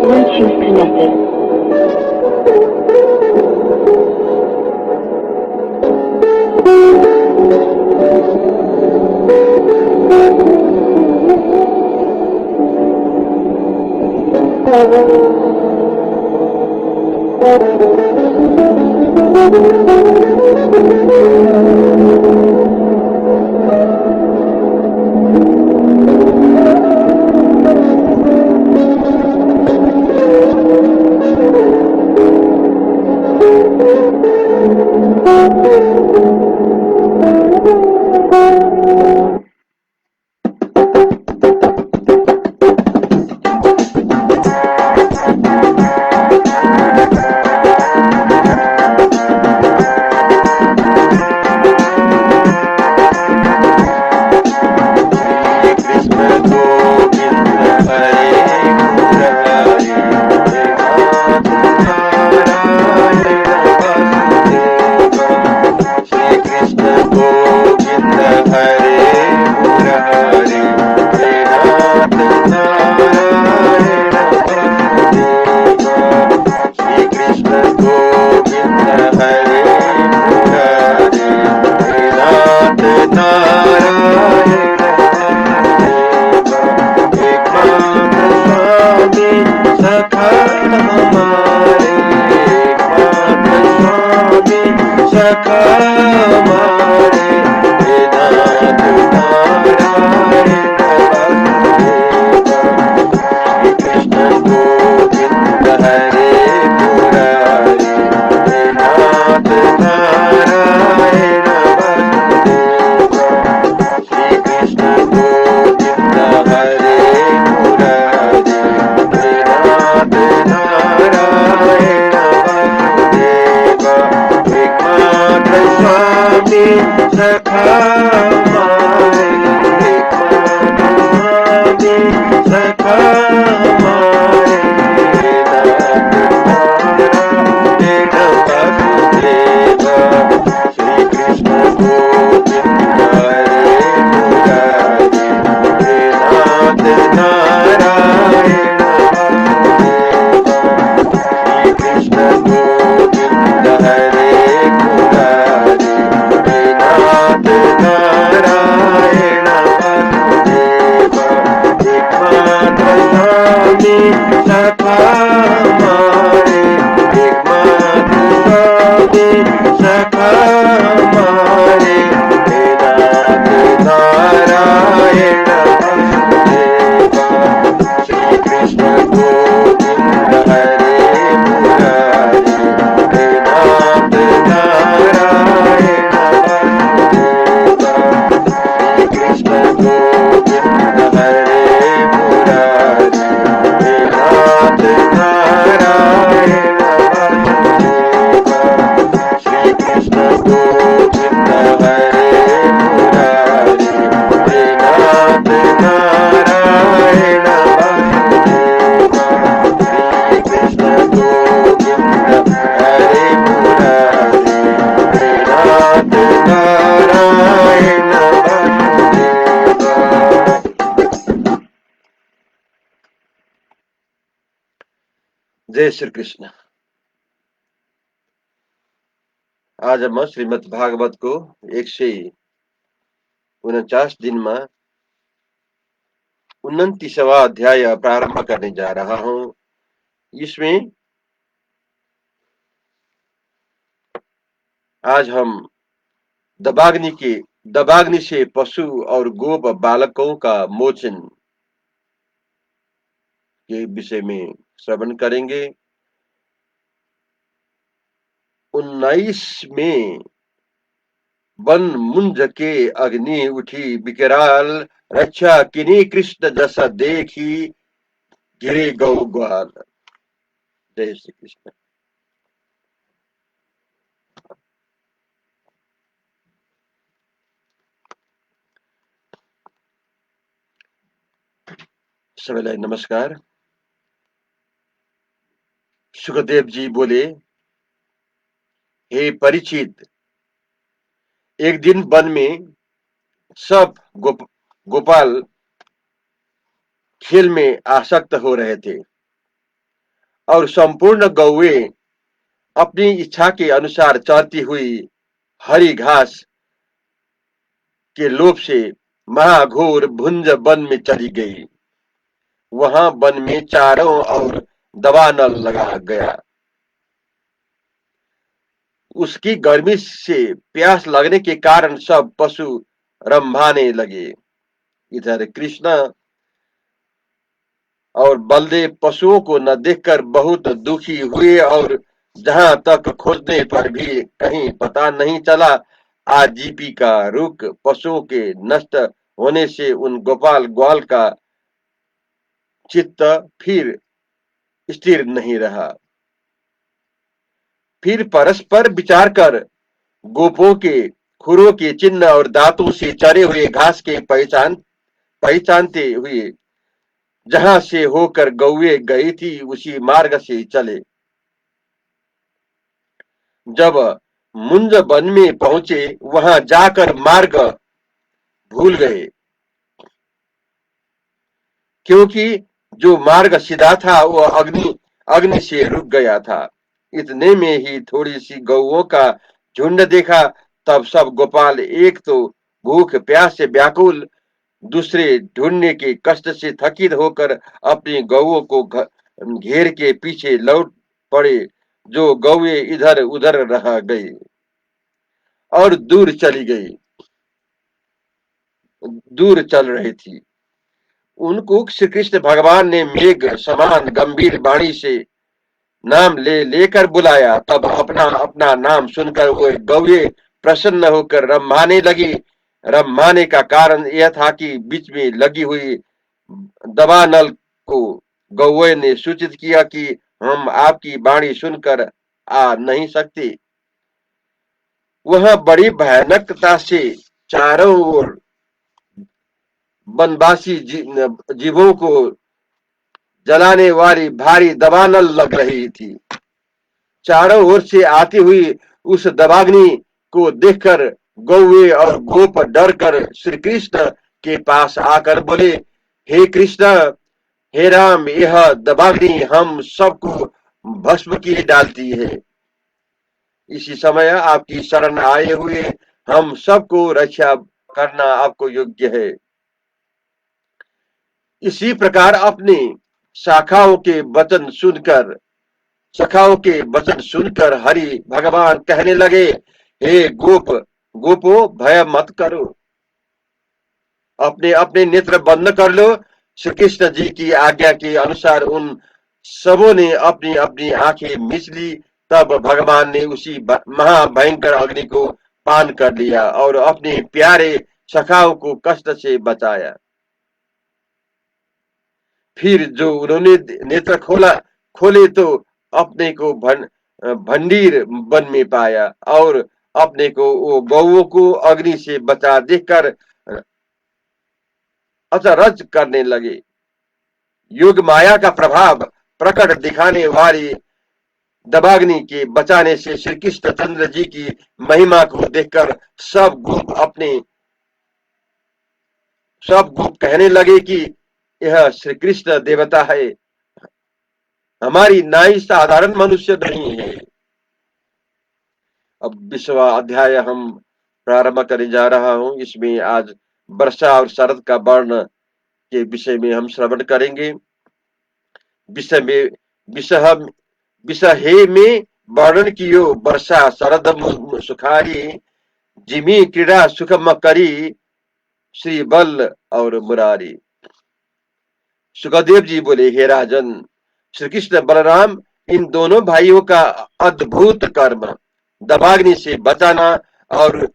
Bluetooth connected. जय श्री कृष्ण। आज हम श्रीमद् भागवत को 149 दिन में 29वां अध्याय प्रारंभ करने जा रहा हूं। इसमें आज हम दबाग्नि के दबाग्नि से पशु और गोप बालकों का मोचन के विषय में श्रवण करेंगे। 19 में वन मुंज के अग्नि उठी विकराल, रक्षा किन्हीं कृष्ण जैसा देखी गिरे गौ ग्वाल। जय श्री कृष्ण। सबैलाई नमस्कार। सुखदेव जी बोले, हे परीक्षित, एक दिन वन में सब गोपाल खेल में आसक्त हो रहे थे और संपूर्ण गौएं अपनी इच्छा के अनुसार चरती हुई हरी घास के लोभ से महाघोर भुंज वन में चली गई। वहां वन में चारों ओर दवानल लगा गया। उसकी गर्मी से प्यास लगने के कारण सब पशु रंभाने लगे। इधर कृष्ण और बलदेव पशुओं को न देखकर बहुत दुखी हुए और जहां तक खोजने पर भी कहीं पता नहीं चला। आजीविका रुक पशुओं के नष्ट होने से उन गोपाल ग्वाल का चित्त फिर स्थिर नहीं रहा। फिर परस्पर विचार कर गोपों के खुरों के चिन्ह और दांतों से चरे हुए घास के पहचानते हुए जहां से होकर गौए गई थी उसी मार्ग से चले। जब मुंज वन में पहुंचे वहां जाकर मार्ग भूल गए, क्योंकि जो मार्ग सीधा था वह अग्नि अग्नि से रुक गया था। इतने में ही थोड़ी सी गौओं का झुंड देखा। तब सब गोपाल एक तो भूख प्यास से व्याकुल, दूसरे ढूंढने के कष्ट से थकित होकर अपनी गौओं को घेर के पीछे लौट पड़े। जो गौएं इधर उधर रह गई और दूर चल रही थी। उनको श्री कृष्ण भगवान ने मेघ समान गंभीर वाणी से नाम लेकर बुलाया। तब अपना अपना नाम सुनकर वो गौए प्रसन्न होकर रम्भाने लगी। रम्भाने का कारण यह था कि बीच में लगी हुई दवानल को गौए ने सूचित किया कि हम आपकी वाणी सुनकर आ नहीं सकते। वह बड़ी भयानकता से चारों ओर वनवासी जीवों को जलाने वाली भारी दवानल लग रही थी। चारों ओर से आती हुई उस दवाग्नि को देखकर गौए और गोप डर कर श्री कृष्ण के पास आकर बोले, हे कृष्ण, हे राम, यह दवाग्नि हम सबको भस्म किए डालती है। इसी समय आपकी शरण आए हुए हम सबको रक्षा करना आपको योग्य है। इसी प्रकार अपनी शाखाओं के वचन सुनकर सखाओं के वचन सुनकर हरि भगवान कहने लगे, हे गोपो भय मत करो, अपने अपने नेत्र बंद कर लो। श्री कृष्ण जी की आज्ञा के अनुसार उन सबों ने अपनी अपनी आंखें मीच ली। तब भगवान ने उसी महाभयंकर अग्नि को पान कर लिया और अपने प्यारे सखाओं को कष्ट से बचाया। फिर जो उन्होंने नेत्र खोले तो अपने को भंडीर वन में पाया और अपने को वो गौओं को अग्नि से बचा देखकर अचरज करने लगे। योग माया का प्रभाव प्रकट दिखाने वाली दबाग्नि के बचाने से श्री कृष्ण चंद्र जी की महिमा को देखकर सब गुप कहने लगे कि यह श्री कृष्ण देवता है, हमारी नाई साधारण मनुष्य नहीं है। अब 20वां अध्याय हम प्रारंभ करने जा रहा हूं। इसमें आज वर्षा और शरद का वर्ण के विषय में हम श्रवण करेंगे। विषय में विषहे में वर्णन कियो वर्षा शरद सुखारी, जिमी क्रीड़ा सुखम करी श्री बल और मुरारी। सुखदेव जी बोले, हे राजन, श्री कृष्ण बलराम इन दोनों भाइयों का अद्भुत कर्म दबाग्नि से बचाना और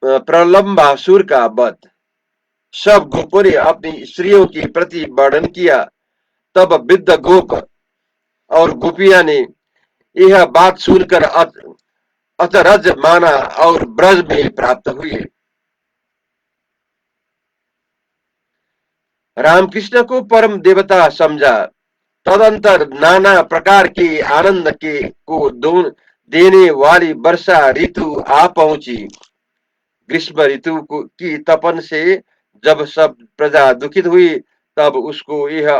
प्रलंबासुर का वध, सब गोपों ने अपनी स्त्रियों के प्रति वर्णन किया। तब वृद्ध गोप और गोपियां ने यह बात सुनकर अचरज माना और ब्रज में प्राप्त हुए। रामकृष्ण को परम देवता समझा। तदंतर नाना प्रकार के आनंद के को देने वाली वर्षा ऋतु आ पहुंची। ग्रीष्म ऋतु की तपन से जब सब प्रजा दुखित हुई, तब उसको यह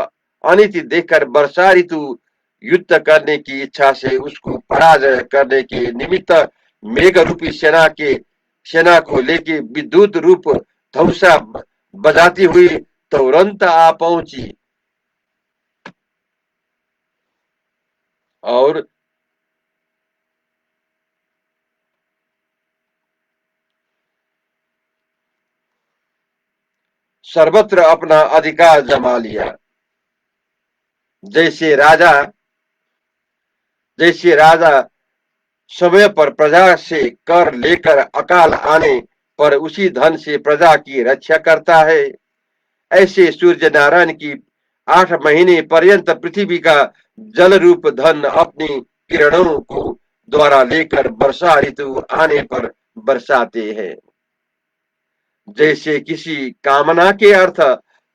अनिति देखकर वर्षा ऋतु युद्ध करने की इच्छा से उसको पराजय करने के निमित्त मेघ रूपी सेना को लेके विद्युत रूप धौसा बजाती हुई तुरंत आ पहुंची और सर्वत्र अपना अधिकार जमा लिया। जैसे राजा समय पर प्रजा से कर लेकर अकाल आने पर उसी धन से प्रजा की रक्षा करता है, ऐसे सूर्य नारायण की 8 महीने पर्यंत पृथ्वी का जल रूप धन अपनी किरणों को द्वारा लेकर वर्षा ऋतु आने पर बरसाते हैं। जैसे किसी कामना के अर्थ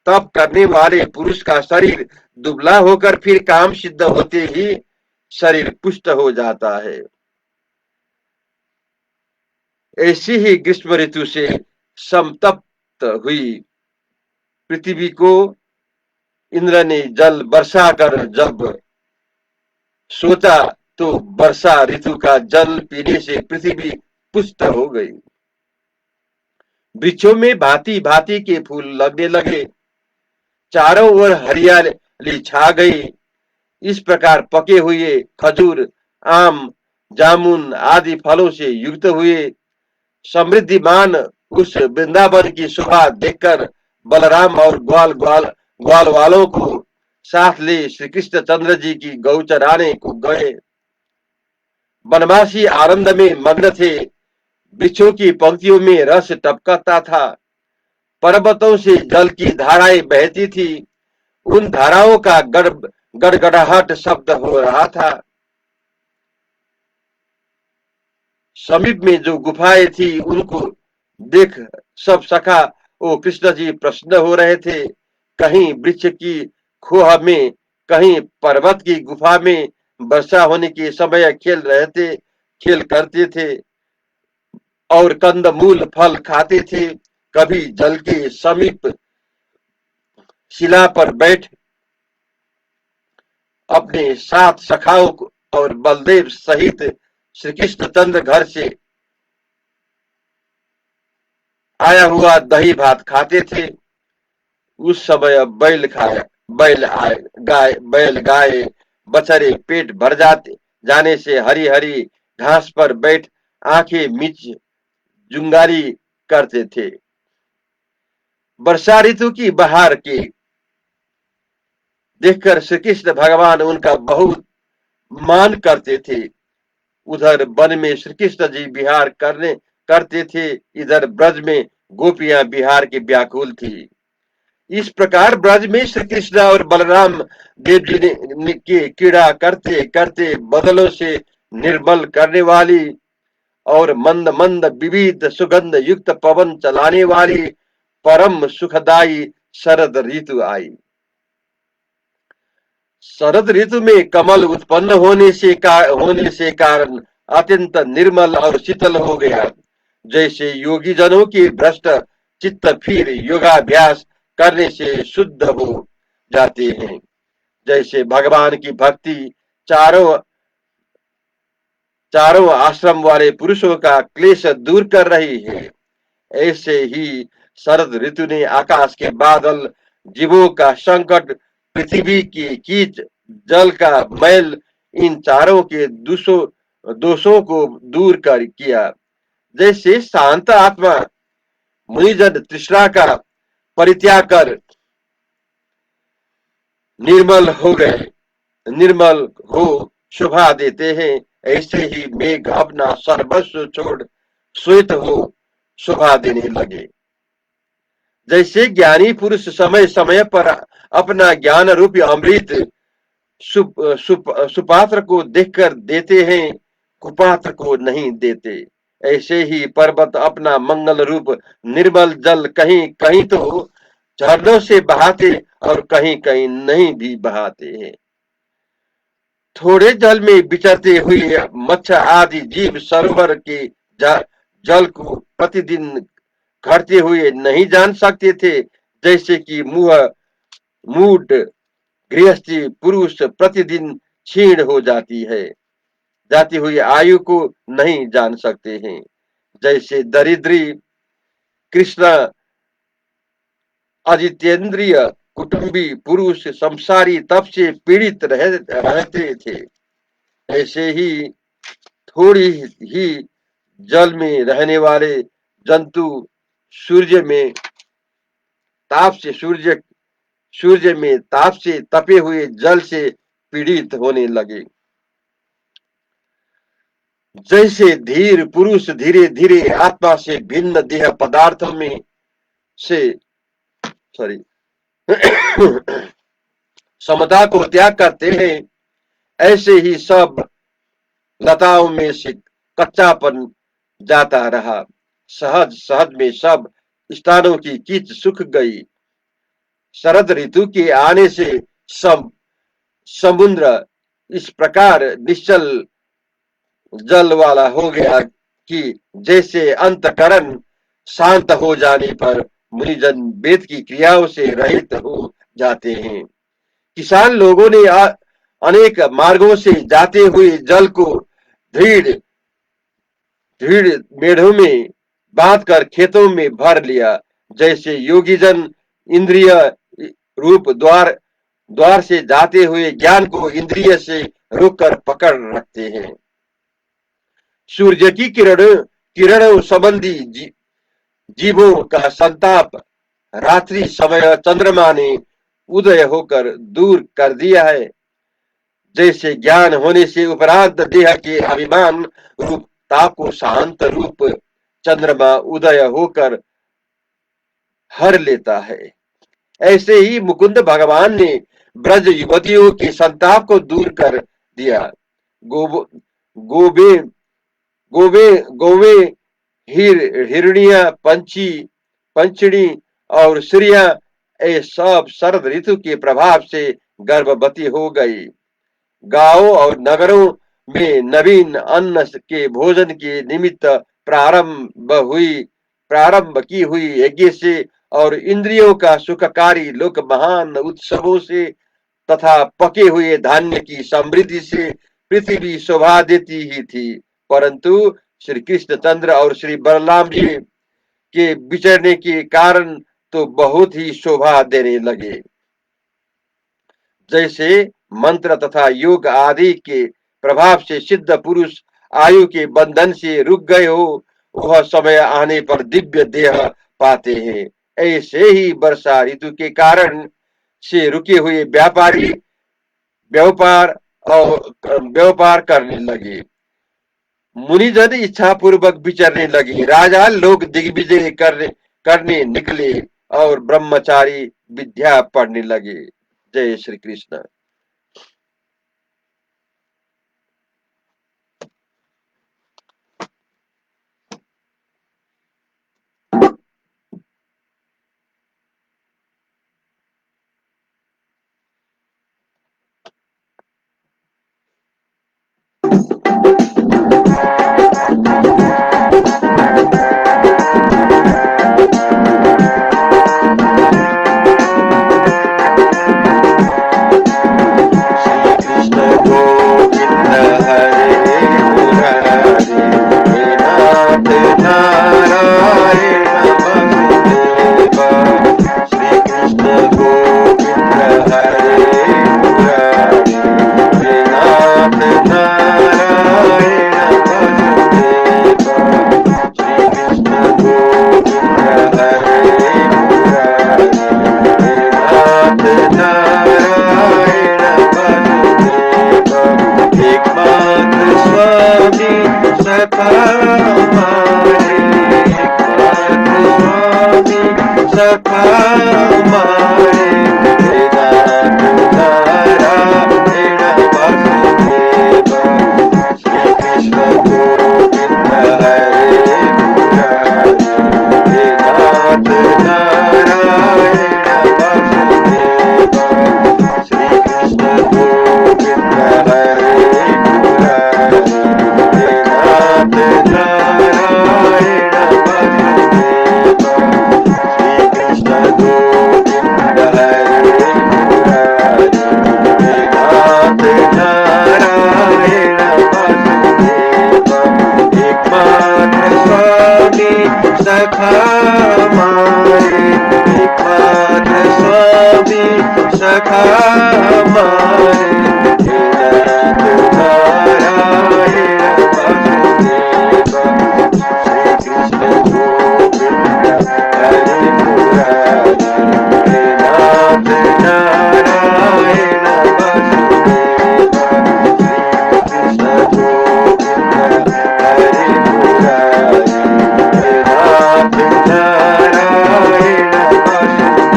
तप करने वाले पुरुष का शरीर दुबला होकर फिर काम सिद्ध होते ही शरीर पुष्ट हो जाता है, ऐसी ही ग्रीष्म ऋतु से संतप्त हुई पृथ्वी को इंद्र ने जल वर्षा कर जब सोचा तो वर्षा ऋतु का जल पीने से पृथ्वी पुष्ट हो गई। वृक्षों में भांति भांति के फूल लगने लगे, चारों ओर हरियाली छा गई। इस प्रकार पके हुए खजूर, आम, जामुन आदि फलों से युक्त हुए समृद्धिमान उस वृंदावन की शोभा देखकर बलराम और ग्वाल वालों को साथ ले श्री कृष्ण चंद्र जी की गौ चराने को गए। बनवासी आनंद में मग्न थे। वृक्षों की पंक्तियों में रस टपकता था, पर्वतों से जल की धाराएं बहती थी, उन धाराओं का गड़गड़ाहट शब्द हो रहा था। समीप में जो गुफाएं थी उनको देख सब सखा ओ कृष्ण जी प्रसन्न हो रहे थे। कहीं वृक्ष की खोह में, कहीं पर्वत की गुफा में वर्षा होने के समय खेल करते थे और कंदमूल फल खाते थे। कभी जल के समीप शिला पर बैठ अपने 7 सखाओं और बलदेव सहित श्री कृष्ण चंद्र घर से आया हुआ दही भात खाते थे। उस समय बैल गाय बछड़े पेट भर जाने से हरी हरी घास पर बैठ आंखें मीच जुंगारी करते थे। वर्षा ऋतु की बहार के देखकर श्री कृष्ण भगवान उनका बहुत मान करते थे। उधर वन में श्री कृष्ण जी विहार करते थे, इधर ब्रज में गोपियां विहार की व्याकुल थी। इस प्रकार ब्रज में श्री कृष्ण और बलराम देव जी ने की क्रीड़ा करते करते बदलों से निर्मल करने वाली और मंद मंद विविध सुगंध युक्त पवन चलाने वाली परम सुखदाई शरद ऋतु आई। शरद ऋतु में कमल उत्पन्न होने से कारण अत्यंत निर्मल और शीतल हो गया। जैसे योगी जनों की भ्रष्ट चित्त फिर योगाभ्यास करने से शुद्ध हो जाते हैं, जैसे भगवान की भक्ति चारों आश्रम वाले पुरुषों का क्लेश दूर कर रही है, ऐसे ही शरद ऋतु ने आकाश के बादल, जीवों का संकट, पृथ्वी की कीच, जल का मैल, इन चारों के दोषों को दूर कर किया। जैसे शांत आत्मा मुनिजन तृष्णा का परित्याग कर निर्मल हो शोभा देते हैं, ऐसे ही मेघ अपना सर्वस्व छोड़ श्वेत हो शोभा देने लगे। जैसे ज्ञानी पुरुष समय समय पर अपना ज्ञान रूपी अमृत सुपात्र को देखकर देते हैं, कुपात्र को नहीं देते। ऐसे ही पर्वत अपना मंगल रूप निर्मल जल कहीं कहीं तो झरनों से बहाते और कहीं कहीं नहीं भी बहाते हैं। थोड़े जल में विचरते हुए मत्स्य आदि जीव सरोवर के जल को प्रतिदिन घटते हुए नहीं जान सकते थे, जैसे कि मूड गृहस्थी पुरुष प्रतिदिन क्षीण हो जाती हुई आयु को नहीं जान सकते हैं। जैसे दरिद्री कृष्ण अजितेंद्रिय कुटुंबी पुरुष संसारी तप से पीड़ित रहते थे, ऐसे ही थोड़ी ही जल में रहने वाले जंतु सूर्य में ताप से तपे हुए जल से पीड़ित होने लगे। जैसे धीर पुरुष धीरे धीरे आत्मा से भिन्न देह पदार्थों में से समता को त्याग करते हैं, ऐसे ही सब लताओं में से कच्चापन जाता रहा। सहज सहज में सब स्थानों की कीच सूख गई। शरद ऋतु के आने से समुद्र इस प्रकार निश्चल जल वाला हो गया कि जैसे अंतकरण शांत हो जाने पर मुनिजन वेद की क्रियाओं से रहित हो जाते हैं। किसान लोगों ने अनेक मार्गों से जाते हुए जल को दृढ़ दृढ़ मेढ़ों में बांधकर खेतों में भर लिया। जैसे योगीजन इंद्रिय रूप द्वार से जाते हुए ज्ञान को इंद्रिय से रोककर पकड़ रखते हैं। सूर्य की किरणों संबंधी जीवों का संताप रात्रि समय चंद्रमा ने उदय होकर दूर कर दिया है। जैसे ज्ञान होने से उपरांत देह के अभिमान रूप ताप को शांत रूप चंद्रमा उदय होकर हर लेता है, ऐसे ही मुकुंद भगवान ने ब्रज युवतियों के संताप को दूर कर दिया। गोबे गोवे गोवे हिरनिया पंचड़ी और श्रिया ये सब शरद ऋतु के प्रभाव से गर्भवती हो गई। गांवों और नगरों में नवीन अन्न के भोजन के निमित्त प्रारंभ की हुई यज्ञ से और इंद्रियों का सुखकारी लोक महान उत्सवों से तथा पके हुए धान्य की समृद्धि से पृथ्वी शोभा देती ही थी, परंतु श्री कृष्णचंद्र और श्री बलराम जी के विचरने के कारण तो बहुत ही शोभा देने लगे। जैसे मंत्र तथा योग आदि के प्रभाव से सिद्ध पुरुष आयु के बंधन से रुक गए हो, वह समय आने पर दिव्य देह पाते हैं। ऐसे ही वर्षा ऋतु के कारण से रुके हुए व्यापारी व्यापार करने लगे। मुनिजन इच्छा पूर्वक विचरने लगे। राजा लोग दिग्विजय करने निकले और ब्रह्मचारी विद्या पढ़ने लगे। जय श्री कृष्ण। सखा हमारे, हे नाथ नारायण वासुदेवा, श्री कृष्ण गोविंद हरे मुरारी, हे नाथ नारायण वासुदेवा, श्री कृष्ण गोविंद हरे मुरारी, हे नाथ नारायण वासुदेवा,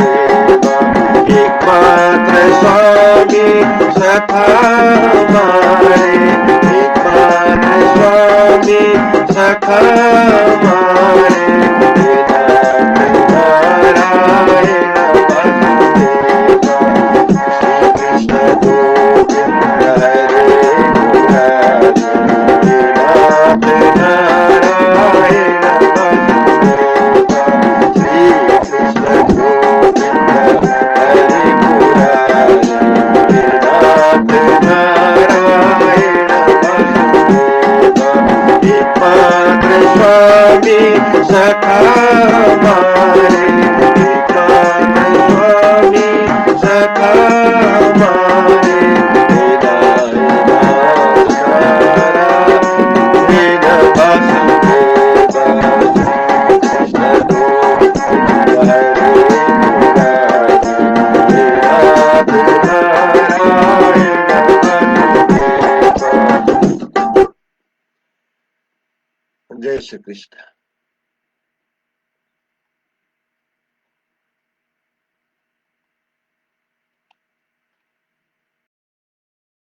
एकमात्र स्वामी सखा हमारे, एकमात्र स्वामी सखा हमारे, हे नाथ नारायण वासुदेवा, श्री कृष्ण गोविंद हरे मुरारी, हे नाथ नारायण वासुदेवा, श्री कृष्ण गोविंद हरे मुरारी, हे नाथ नारायण वासुदेवा, एकमात्र स्वामी सखा हमारे, एकमात्र स्वामी सखा हमारे, हे नारायण वासुदेवा, श्री कृष्ण गोविंद हरे मुरारी, हे नाथ नारायण वासुदेवा। जय श्री कृष्ण।